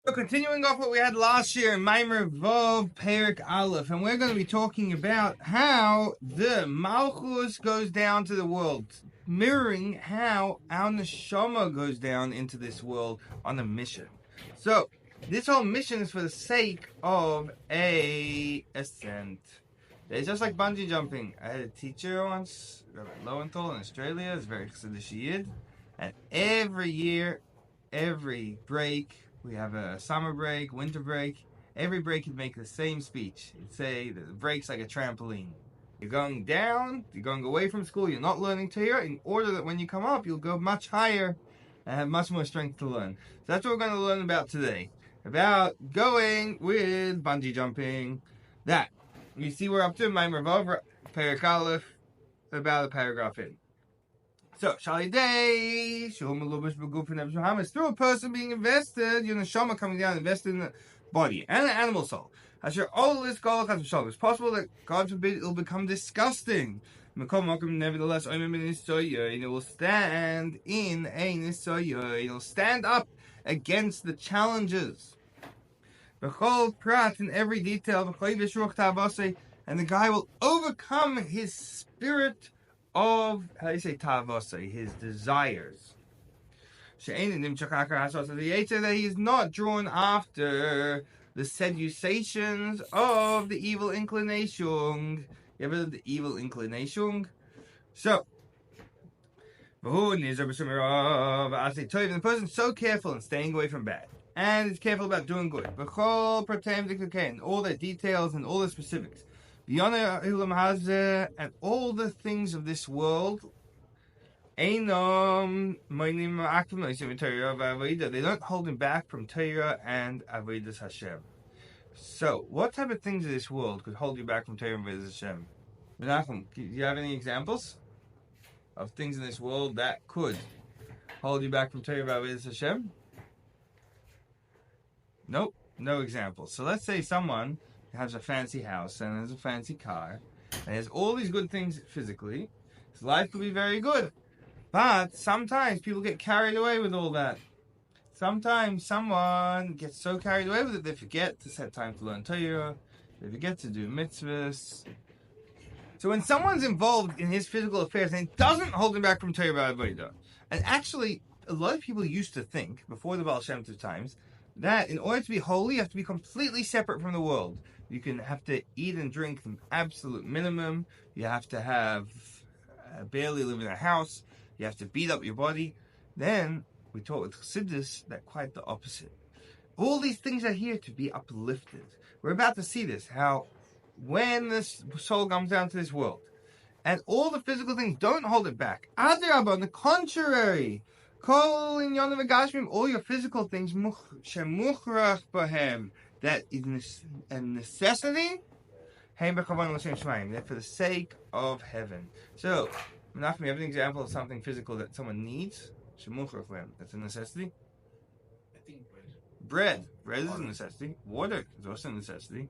So continuing off what we had last year in Maamer Vov Perik Aleph, and we're going to be talking about how the Malchus goes down to the world, mirroring how our Neshama goes down into this world on a mission. So, this whole mission is for the sake of a ascent. It's just like bungee jumping. I had a teacher once, Rabbi Lowenthal in Australia, is very Chassidus Yid, and every year, every break, we have a summer break, winter break. Every break he'd make the same speech. He'd say that the break's like a trampoline. You're going down, you're going away from school, you're not learning Torah, in order that when you come up, you'll go much higher and have much more strength to learn. So that's what we're going to learn about today. About going with bungee jumping. That. You see we're up to Maamer Vov, Perik Aleph, about a paragraph in. So, Shalidei, is through a person being invested, your neshama coming down, invested in the body and the animal soul. Asher all this it's possible that, God forbid, it will become disgusting. Nevertheless, it will stand in a nisoyo. It will stand up against the challenges. In every detail, and the guy will overcome his spirit of, how do you say tavose, his desires. That he is not drawn after the seductions of the evil inclination. You ever heard of the evil inclination? So, the person's so careful in staying away from bad, and is careful about doing good. And all the details and all the specifics. And all the things of this world, they don't hold him back from Torah and Avodas Hashem. So, what type of things in this world could hold you back from Torah and Avodas Hashem? Menachem, do you have any examples of things in this world that could hold you back from Torah and Avodas Hashem? Nope, no examples. So let's say someone has a fancy house and has a fancy car and has all these good things physically. His life could be very good. But sometimes people get carried away with all that. Sometimes someone gets so carried away with it they forget to set time to learn Torah. They forget to do mitzvahs. So when someone's involved in his physical affairs and it doesn't hold him back from Torah Avodah, and actually a lot of people used to think before the Baal Shem Tov times that in order to be holy, you have to be completely separate from the world. You can have to eat and drink the absolute minimum. You have to have barely live in a house. You have to beat up your body. Then we taught with Chassidus that quite the opposite. All these things are here to be uplifted. We're about to see this, how when this soul comes down to this world, and all the physical things don't hold it back. Adrabah, on the contrary, all your physical things, that is a necessity, that for the sake of heaven. So, Menachem, you have an example of something physical that someone needs? That's a necessity? I think bread. Bread is a necessity. Water is also a necessity.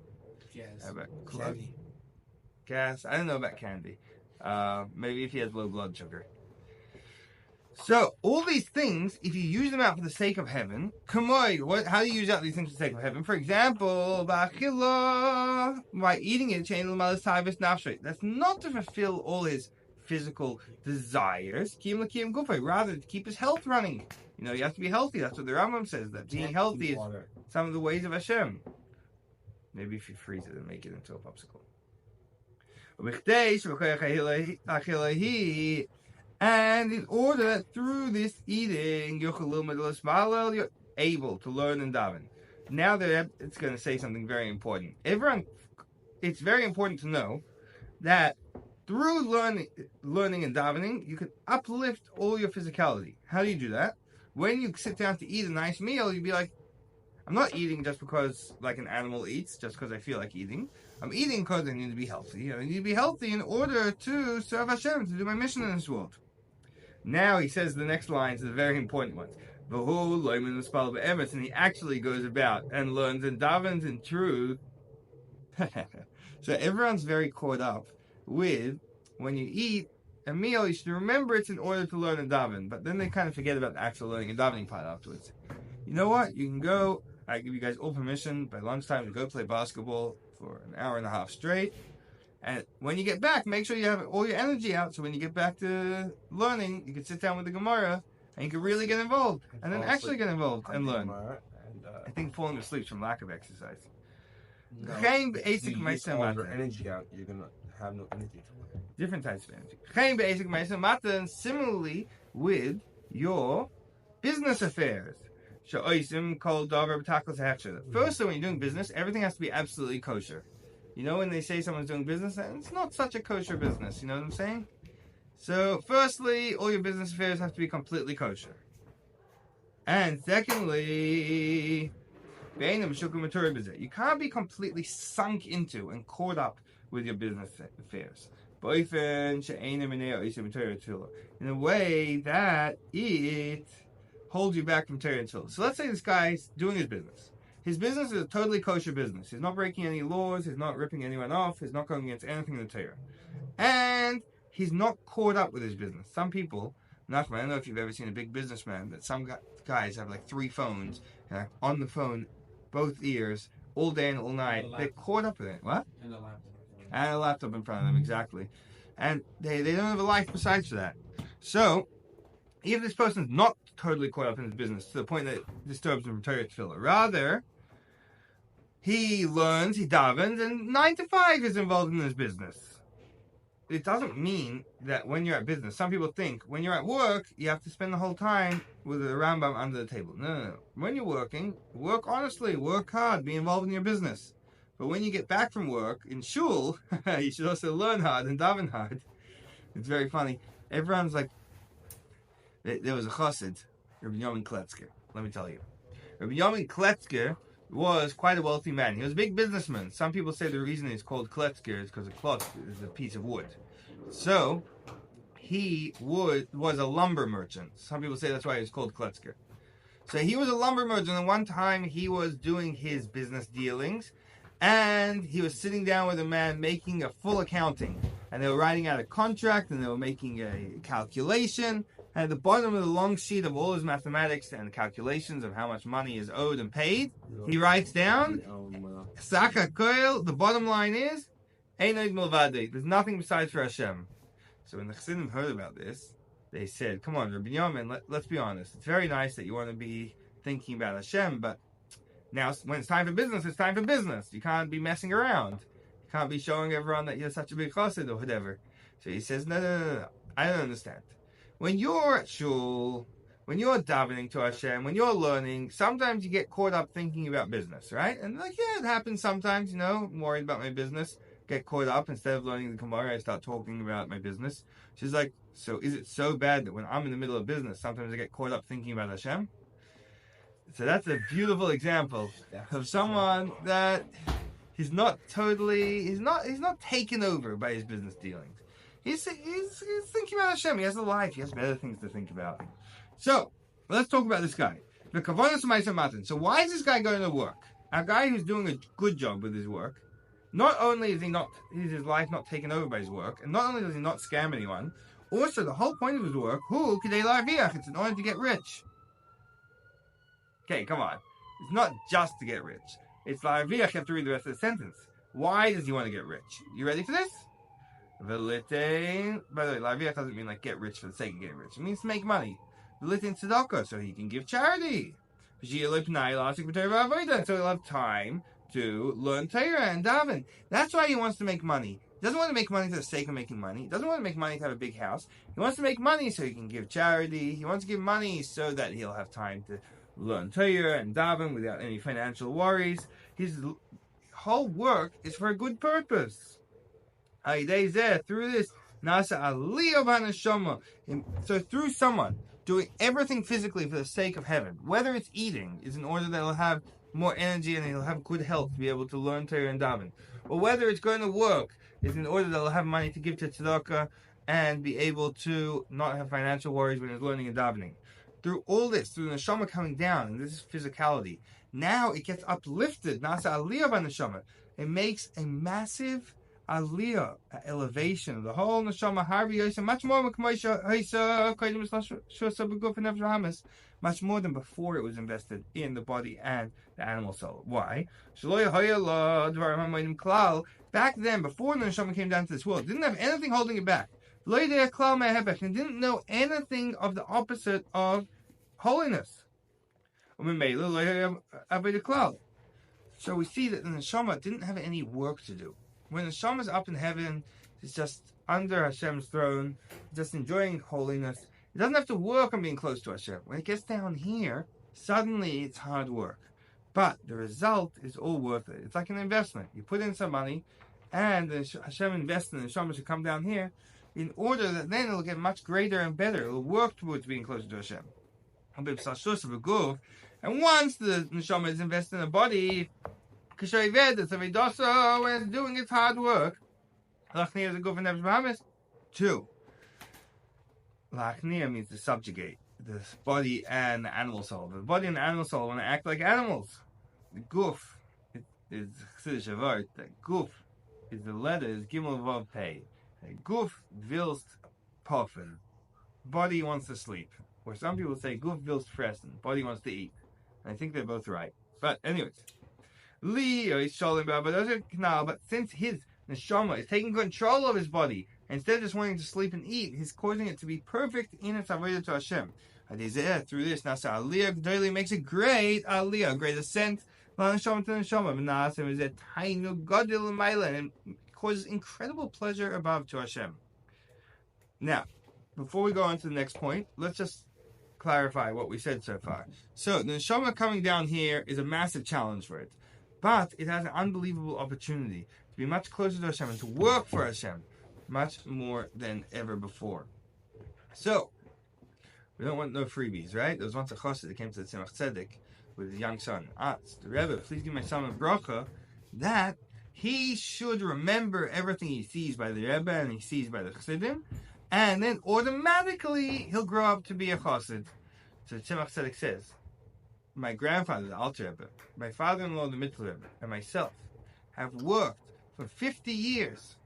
Gas. How about Candy. Gas? I don't know about candy. Maybe if he has low blood sugar. So, all these things, if you use them out for the sake of heaven, how do you use out these things for the sake of heaven? For example, by eating it, that's not to fulfill all his physical desires, rather to keep his health running. You have to be healthy. That's what the Rambam says, that being healthy is some of the ways of Hashem. Maybe if you freeze it and make it into a popsicle. And in order that through this eating, you're able to learn and daven. Now that it's going to say something very important. It's very important to know that through learning and davening, you can uplift all your physicality. How do you do that? When you sit down to eat a nice meal, you'd be like, I'm not eating just because like an animal eats, just because I feel like eating. I'm eating because I need to be healthy. I need to be healthy in order to serve Hashem, to do my mission in this world. Now he says the next lines are the very important ones. And he actually goes about and learns and davens in truth. So everyone's very caught up with when you eat a meal, you should remember it's in order to learn and daven. But then they kind of forget about the actual learning and davening part afterwards. You know what? You can go I give you guys all permission by lunchtime to go play basketball for an hour and a half straight. And when you get back, make sure you have all your energy out, so when you get back to learning, you can sit down with the Gemara and you can really get involved, and then actually get involved and learn. I think falling asleep from lack of exercise. No, if you use all your energy out, you're going to have no energy to learn. Different types of energy. Similarly with your business affairs. Firstly, when you're doing business, everything has to be absolutely kosher. You know, when they say someone's doing business, it's not such a kosher business. You know what I'm saying? So, firstly, all your business affairs have to be completely kosher. And secondly, you can't be completely sunk into and caught up with your business affairs. In a way that it holds you back from Torah and Tefillah. So let's say this guy's doing his business. His business is a totally kosher business. He's not breaking any laws. He's not ripping anyone off. He's not going against anything in the Torah. And he's not caught up with his business. Some people, Nachman, I don't know if you've ever seen a big businessman, but some guys have like 3 phones, and on the phone, both ears, all day and all night. They're caught up with it. What? And a laptop. And a laptop in front of them, exactly. And they don't have a life besides that. So, even this person's not totally caught up in his business to the point that it disturbs him from Torah Tefillah. Rather, he learns, he davens, and 9 to 5 is involved in his business. It doesn't mean that when you're at business, some people think when you're at work, you have to spend the whole time with a Rambam under the table. No. When you're working, work honestly, work hard, be involved in your business. But when you get back from work in shul, you should also learn hard and daven hard. It's very funny. Everyone's like, there was a chassid, Rabbi Yomin Kletzker. Let me tell you. Rabbi Yomin Kletzker was quite a wealthy man. He was a big businessman. Some people say the reason he's called Kletzker is because a klotz is a piece of wood. So, he was a lumber merchant. Some people say that's why he was called Kletzker. So he was a lumber merchant, and one time he was doing his business dealings, and he was sitting down with a man making a full accounting. And they were writing out a contract, and they were making a calculation. And at the bottom of the long sheet of all his mathematics and calculations of how much money is owed and paid, he writes down, Saka Koil, the bottom line is, Einoid Milvade, there's nothing besides for Hashem. So when the Chassidim heard about this, they said, come on, Rabbi Yomin, let's be honest. It's very nice that you want to be thinking about Hashem, but now when it's time for business, it's time for business. You can't be messing around. You can't be showing everyone that you're such a big chassid or whatever. So he says, no, I don't understand. When you're at shul, when you're davening to Hashem, when you're learning, sometimes you get caught up thinking about business, right? And it happens sometimes, I'm worried about my business. Get caught up, instead of learning the Gemara, I start talking about my business. She's like, so is it so bad that when I'm in the middle of business, sometimes I get caught up thinking about Hashem? So that's a beautiful example of someone that he's not taken over by his business dealings. He's thinking about Hashem. He has a life. He has better things to think about. So, let's talk about this guy. So why is this guy going to work? A guy who's doing a good job with his work, not only is his life not taken over by his work, and not only does he not scam anyone, also the whole point of his work, it's in order to get rich. Okay, come on. It's not just to get rich. It's la'arviach. You have to read the rest of the sentence. Why does he want to get rich? You ready for this? By the way, la'arviach doesn't mean like get rich for the sake of getting rich. It means to make money. V'litin tzedakah, so he can give charity. So he'll have time to learn Torah and daven. That's why he wants to make money. He doesn't want to make money for the sake of making money. He doesn't want to make money to have a big house. He wants to make money so he can give charity. He wants to give money so that he'll have time to learn Torah and daven without any financial worries. His whole work is for a good purpose. Through this, so through someone doing everything physically for the sake of heaven, whether it's eating, is in order that he'll have more energy and he'll have good health to be able to learn Torah and daven, or whether it's going to work, is in order that he'll have money to give to tzedakah and be able to not have financial worries when he's learning and davening. Through all this, through the neshama coming down, and this is physicality, now it gets uplifted. Nasa aliyah by neshama. It makes a massive aliyah, elevation of the whole neshama. Much more much more than before it was invested in the body and the animal soul. Why? Back then, before the neshama came down to this world, it didn't have anything holding it back. It didn't know anything of the opposite of holiness. So we see that the neshama didn't have any work to do. When the neshama is up in heaven, it's just under Hashem's throne, just enjoying holiness. It doesn't have to work on being close to Hashem. When it gets down here, suddenly it's hard work. But the result is all worth it. It's like an investment. You put in some money, and Hashem invests in the neshama to come down here, in order that then it'll get much greater and better. It'll work towards being closer to Hashem. And once the neshama is invested in the body, when it's doing its hard work, two. Lachnia means to subjugate the body and the animal soul. The body and the animal soul want to act like animals. The guf is Chassidus word. The guf is the letter is Gimel Vav Pei. Guf willst poffen. Body wants to sleep. Or some people say guf willst fressen. Body wants to eat. And I think they're both right. But anyways, but since his neshama is taking control of his body, instead of just wanting to sleep and eat, he's causing it to be perfect in its avodah to Hashem. Through this, Nasa Aliyah G'dayli makes a great Aliyah, a great ascent. And causes incredible pleasure above to Hashem. Now, before we go on to the next point, let's just clarify what we said so far. So, the neshama coming down here is a massive challenge for it. But it has an unbelievable opportunity to be much closer to Hashem and to work for Hashem much more than ever before. So, we don't want no freebies, right? There was once a chassid that came to the Tzemach Tzedek with his young son. The Rebbe, please give my son a bracha that he should remember everything he sees by the Rebbe and he sees by the chassidim, and then automatically he'll grow up to be a chassid. So the Tzemach Tzedek says, my grandfather, the Alter Rebbe, my father-in-law, the Mitzvah Rebbe, and myself have worked for 50 years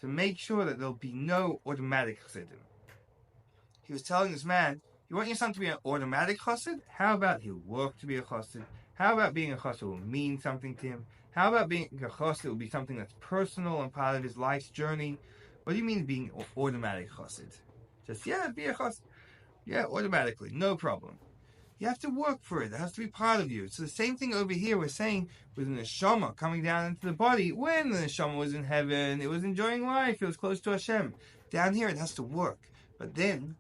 to make sure that there'll be no automatic chassidim. He was telling this man, you want your son to be an automatic chassid? How about he'll work to be a chassid? How about being a chassid will mean something to him? How about being a chassid will be something that's personal and part of his life's journey? What do you mean being automatic chassid? Just, be a chassid. Yeah, automatically, no problem. You have to work for it. It has to be part of you. So the same thing over here we're saying with the neshama coming down into the body. When the neshama was in heaven, it was enjoying life. It was close to Hashem. Down here, it has to work. But then,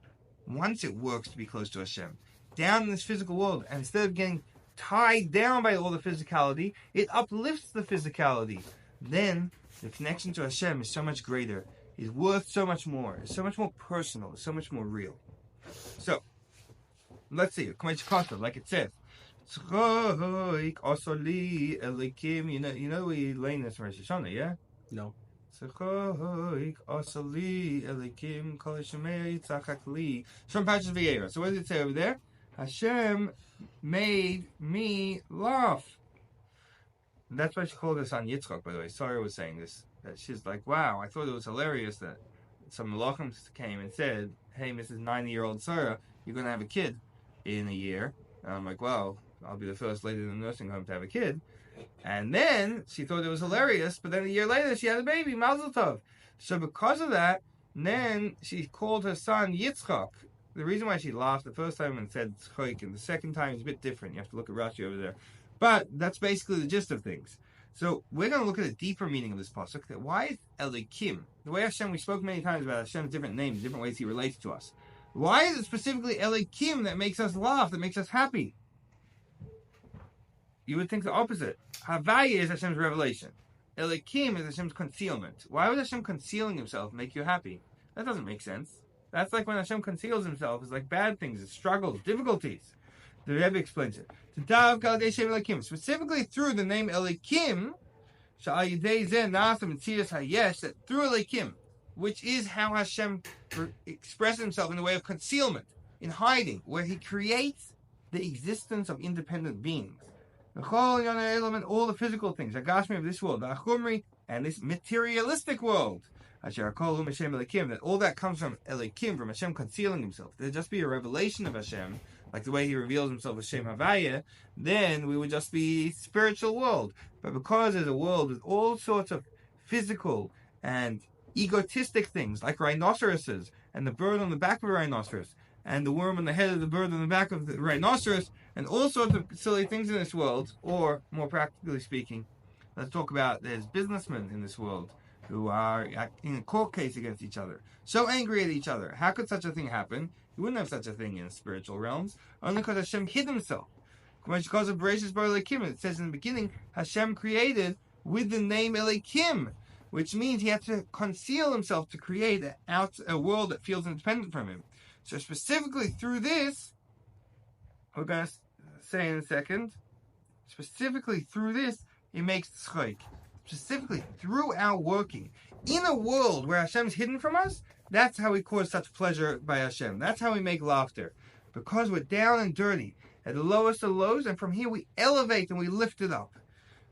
once it works to be close to Hashem, down in this physical world, and instead of getting tied down by all the physicality, it uplifts the physicality. Then, the connection to Hashem is so much greater. It's worth so much more. It's so much more personal. It's so much more real. So, let's see, like it says. You know we learn this from Rosh Hashanah, yeah? No. Some patches of Vayera. So what does it say over there? Hashem made me laugh. And that's why she called her son Yitzchak, by the way. Sarah was saying this. That she's like, wow, I thought it was hilarious that some malachim came and said, hey, Mrs. 90-year-old Sarah, you're going to have a kid in a year. And I'm like, well, I'll be the first lady in the nursing home to have a kid. And then she thought it was hilarious, but then a year later she had a baby, Mazel Tov. So because of that, then she called her son Yitzchak. The reason why she laughed the first time and said Tzchoik, and the second time is a bit different. You have to look at Rashi over there. But that's basically the gist of things. So we're going to look at a deeper meaning of this pasuk. That why is Elikim, the way Hashem, we spoke many times about Hashem's different names, different ways He relates to us. Why is it specifically Elikim that makes us laugh, that makes us happy? You would think the opposite. Havaya is Hashem's revelation. Elikim is Hashem's concealment. Why would Hashem concealing Himself make you happy? That doesn't make sense. That's like when Hashem conceals Himself. It's like bad things, it's struggles, difficulties. The Rebbe explains it. Specifically through the name Elikim, that through Elikim, which is how Hashem expresses Himself in the way of concealment, in hiding, where He creates the existence of independent beings. All the physical things, Agashmi of this world, and this materialistic world, that all that comes from Elikim, from Hashem concealing Himself. There'll just be a revelation of Hashem, like the way he reveals himself as Shem Havaya, then we would just be spiritual world. But because there's a world with all sorts of physical and egotistic things, like rhinoceroses, and the bird on the back of a rhinoceros, and the worm on the head of the bird on the back of the rhinoceros, and all sorts of silly things in this world, or more practically speaking, let's talk about there's businessmen in this world who are in a court case against each other, so angry at each other. How could such a thing happen? You wouldn't have such a thing in spiritual realms, only because Hashem hid himself. Because of Bereshis Bar Elokim, it says in the beginning, Hashem created with the name Elokim, which means he had to conceal himself to create a world that feels independent from him. So specifically through this, we're going to say in a second, specifically through this, he makes tzchok. Specifically through our working in a world where Hashem's hidden from us, that's how we cause such pleasure by Hashem. That's how we make laughter. Because we're down and dirty, at the lowest of lows, and from here we elevate and we lift it up.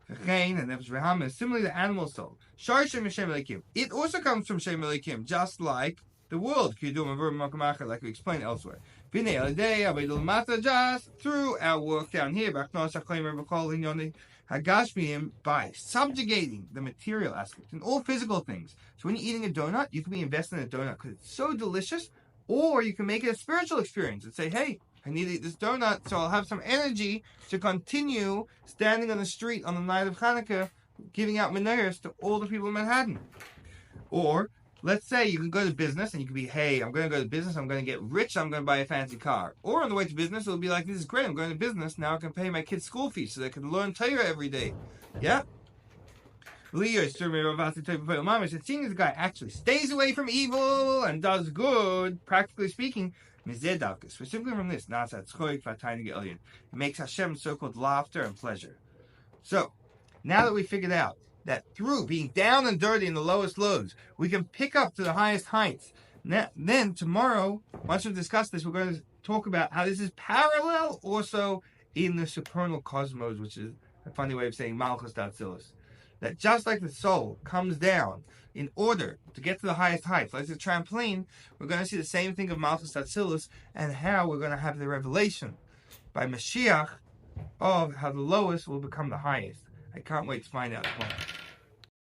And that's Rahama, similarly the animal soul. It also comes from Shem Elokim, just like the world, like we explained elsewhere. Just through our work down here, by subjugating the material aspect in all physical things. So when you're eating a donut, you can be invested in a donut because it's so delicious, or you can make it a spiritual experience and say, hey, I need to eat this donut so I'll have some energy to continue standing on the street on the night of Hanukkah giving out menorahs to all the people in Manhattan. Or let's say you can go to business and you can be, hey, I'm going to go to business, I'm going to get rich, I'm going to buy a fancy car. Or on the way to business, it'll be like, this is great, I'm going to business, now I can pay my kids' school fees so they can learn Torah every day. Yeah? Leo, seeing this guy actually stays away from evil and does good, practically speaking, specifically from this, it makes Hashem so-called laughter and pleasure. So, now that we figured out that through being down and dirty in the lowest lows, we can pick up to the highest heights. Then tomorrow, once we've discussed this, we're going to talk about how this is parallel also in the supernal cosmos, which is a funny way of saying Malchus Datsilis. That just like the soul comes down in order to get to the highest heights, like a trampoline, we're going to see the same thing of Malchus Datsilis and how we're going to have the revelation by Mashiach of how the lowest will become the highest. I can't wait to find out tomorrow.